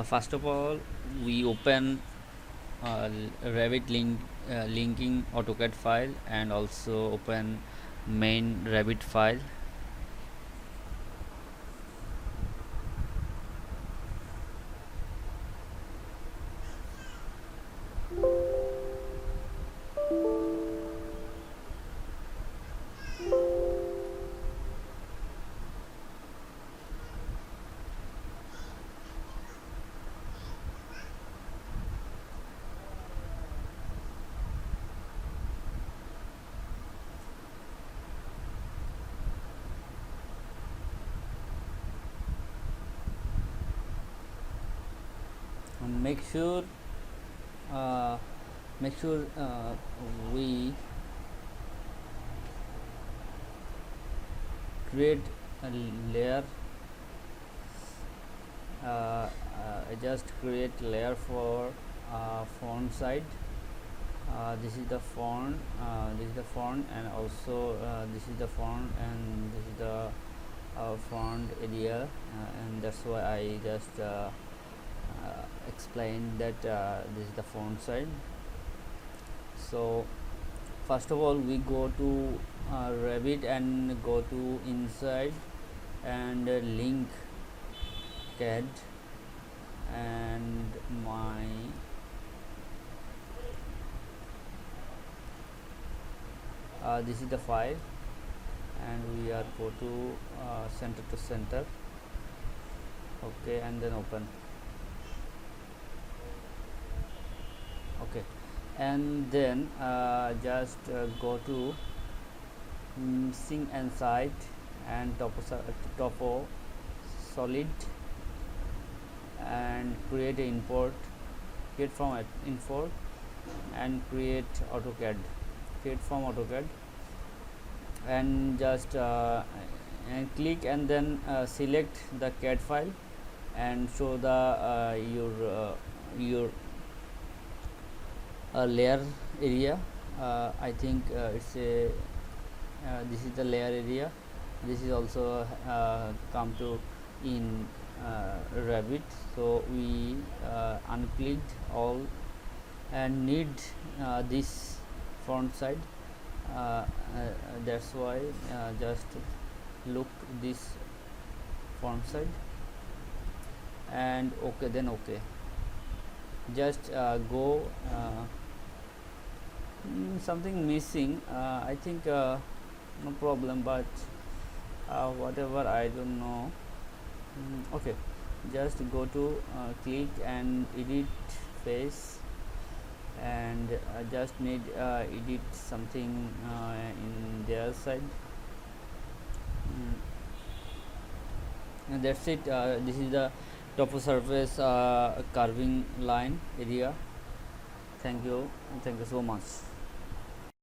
First of all, we open Revit linking AutoCAD file and also open main Revit file. And uh, make sure we create a layer. Just create layer for font side. This is the font, and also this is the font, and this is the font area, and that's why I just explain that this is the font side. So first of all, we go to Revit and go to inside and link CAD and my this is the file, and we are go to center to center. Okay, and then open. Okay, and then just go to sync and site and topo solid and create a import, create from import and create AutoCAD, create from AutoCAD, and just and click and then select the CAD file and show the your layer area. I think it's a this is the layer area. This is also come to in Revit. So we unclicked all and need this font side. That's why just look this font side and okay, then okay. Just go something missing. I think no problem, but whatever, I don't know. Okay, just go to click and edit face, and just need edit something in their side. And that's it. This is the topo surface carving line area. Thank you so much.